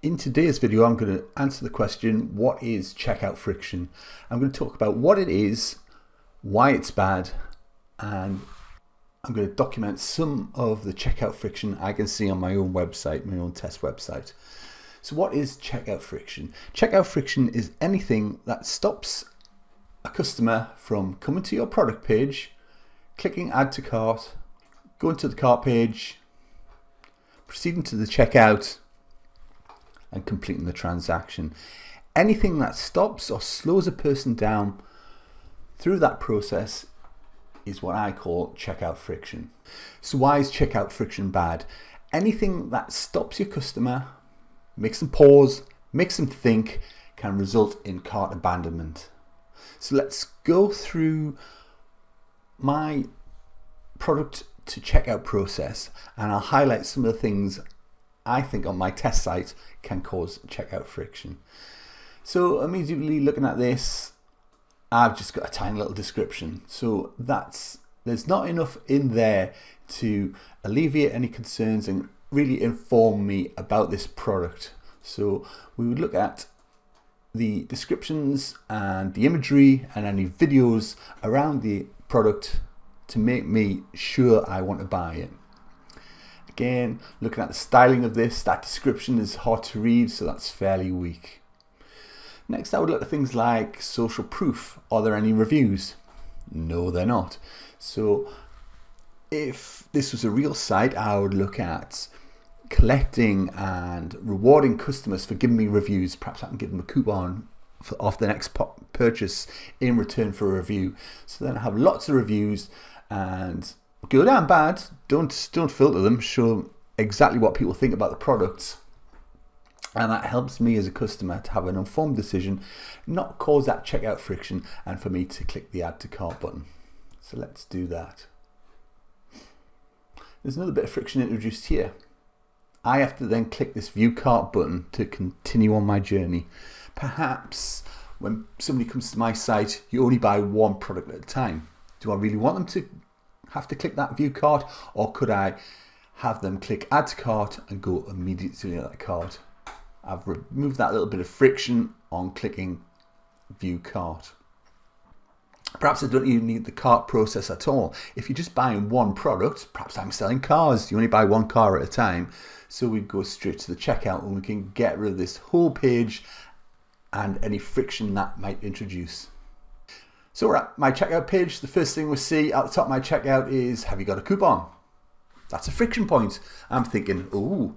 In today's video, I'm going to answer the question, what is checkout friction? I'm going to talk about what it is, why it's bad, and I'm going to document some of the checkout friction I can see on my own website, my own test website. So what is checkout friction? Checkout friction is anything that stops a customer from coming to your product page, clicking add to cart, going to the cart page, proceeding to the checkout, and completing the transaction. Anything that stops or slows a person down through that process is what I call checkout friction. So why is checkout friction bad? Anything that stops your customer, makes them pause, makes them think, can result in cart abandonment. So let's go through my product to checkout process, and I'll highlight some of the things I think on my test site can cause checkout friction. So immediately looking at this, I've just got a tiny little description. So there's not enough in there to alleviate any concerns and really inform me about this product. So we would look at the descriptions and the imagery and any videos around the product to make me sure I want to buy it. Again, looking at the styling of this, that description is hard to read, so that's fairly weak. Next, I would look at things like social proof. Are there any reviews? No, they're not. So if this was a real site, I would look at collecting and rewarding customers for giving me reviews. Perhaps I can give them a coupon off the next purchase in return for a review. So then I have lots of reviews, and good and bad, don't filter them, show exactly what people think about the products, and that helps me as a customer to have an informed decision, not cause that checkout friction, and for me to click the add to cart button. So let's do that. There's another bit of friction introduced here. I have to then click this view cart button to continue on my journey. Perhaps when somebody comes to my site, you only buy one product at a time. Do I really want them to have to click that view cart, or could I have them click add to cart and go immediately to that cart? I've removed that little bit of friction on clicking view cart. Perhaps I don't even need the cart process at all. If you're just buying one product, perhaps I'm selling cars, you only buy one car at a time, so we go straight to the checkout and we can get rid of this whole page and any friction that might introduce. So we're at my checkout page. The first thing we see at the top of my checkout is, have you got a coupon? That's a friction point. I'm thinking, oh,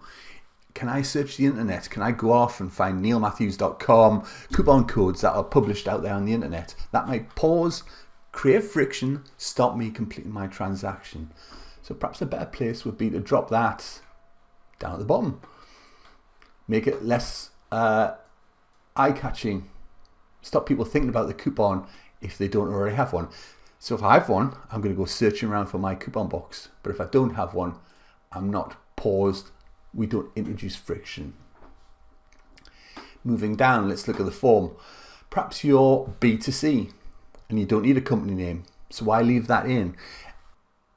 can I search the internet? Can I go off and find neilmatthews.com coupon codes that are published out there on the internet? That might pause, create friction, stop me completing my transaction. So perhaps a better place would be to drop that down at the bottom. Make it less eye-catching. Stop people thinking about the coupon if they don't already have one. So if I have one, I'm going to go searching around for my coupon box. But if I don't have one, I'm not paused. We don't introduce friction. Moving down, let's look at the form. Perhaps you're B2C and you don't need a company name. So why leave that in?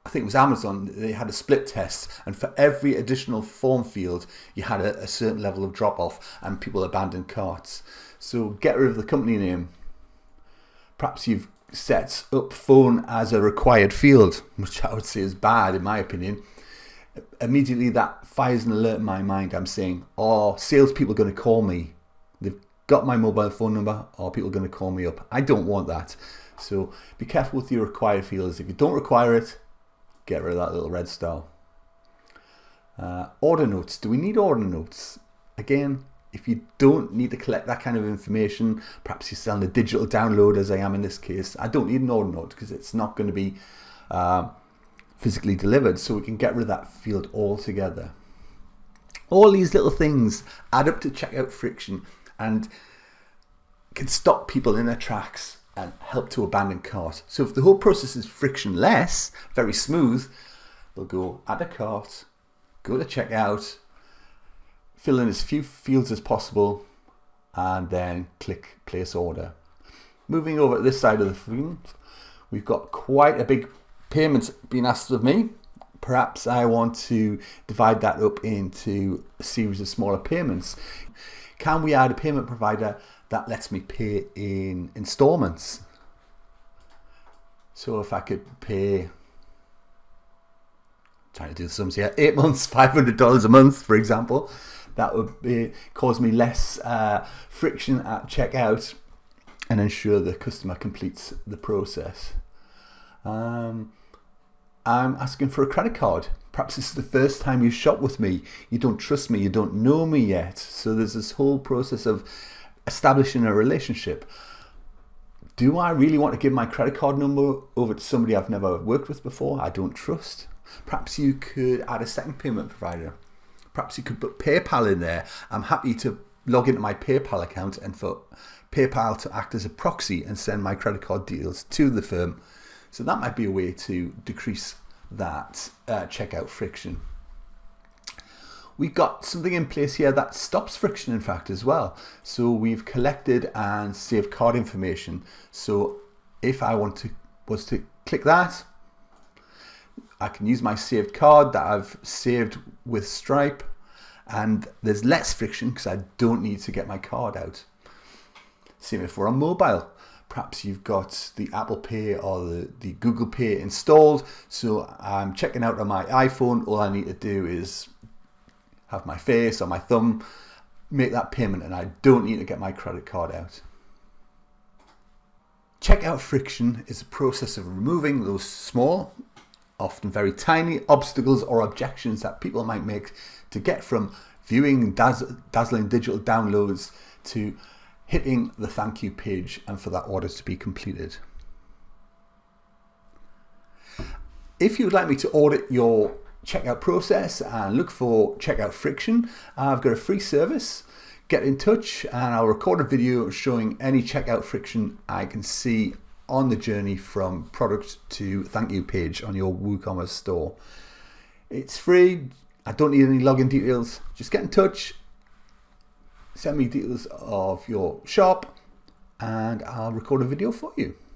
I think it was Amazon, they had a split test, and for every additional form field, you had a certain level of drop off and people abandoned carts. So get rid of the company name. Perhaps you've set up phone as a required field, which I would say is bad in my opinion. Immediately that fires an alert in my mind. I'm saying, are salespeople going to call me? They've got my mobile phone number, are people going to call me up? I don't want that. So be careful with your required fields. If you don't require it, get rid of that little red star. Order notes. Do we need order notes? Again, if you don't need to collect that kind of information, perhaps you're selling a digital download, as I am in this case, I don't need an order note because it's not going to be physically delivered, so we can get rid of that field altogether. All these little things add up to checkout friction and can stop people in their tracks and help to abandon cart. So if the whole process is frictionless, very smooth, they'll go add a cart, go to checkout, fill in as few fields as possible, and then click place order. Moving over to this side of the screen, we've got quite a big payment being asked of me. Perhaps I want to divide that up into a series of smaller payments. Can we add a payment provider that lets me pay in installments? So if I could pay, trying to do the sums here, 8 months, $500 a month, for example, that would cause me less friction at checkout and ensure the customer completes the process. I'm asking for a credit card. Perhaps this is the first time you shop with me. You don't trust me, you don't know me yet. So there's this whole process of establishing a relationship. Do I really want to give my credit card number over to somebody I've never worked with before, I don't trust? Perhaps you could add a second payment provider. Perhaps you could put PayPal in there. I'm happy to log into my PayPal account and for PayPal to act as a proxy and send my credit card details to the firm. So that might be a way to decrease that checkout friction. We've got something in place here that stops friction, in fact, as well. So we've collected and saved card information. So if I was to click that, I can use my saved card that I've saved with Stripe, and there's less friction because I don't need to get my card out. Same if we're on mobile. Perhaps you've got the Apple Pay or the Google Pay installed. So I'm checking out on my iPhone. All I need to do is have my face or my thumb, make that payment, and I don't need to get my credit card out. Checkout friction is a process of removing those small, often very tiny obstacles or objections that people might make to get from viewing dazzling digital downloads to hitting the thank you page and for that order to be completed. If you'd like me to audit your checkout process and look for checkout friction, I've got a free service. Get in touch and I'll record a video showing any checkout friction I can see on the journey from product to thank you page on your WooCommerce store. It's free. I don't need any login details. Just get in touch. Send me details of your shop and I'll record a video for you.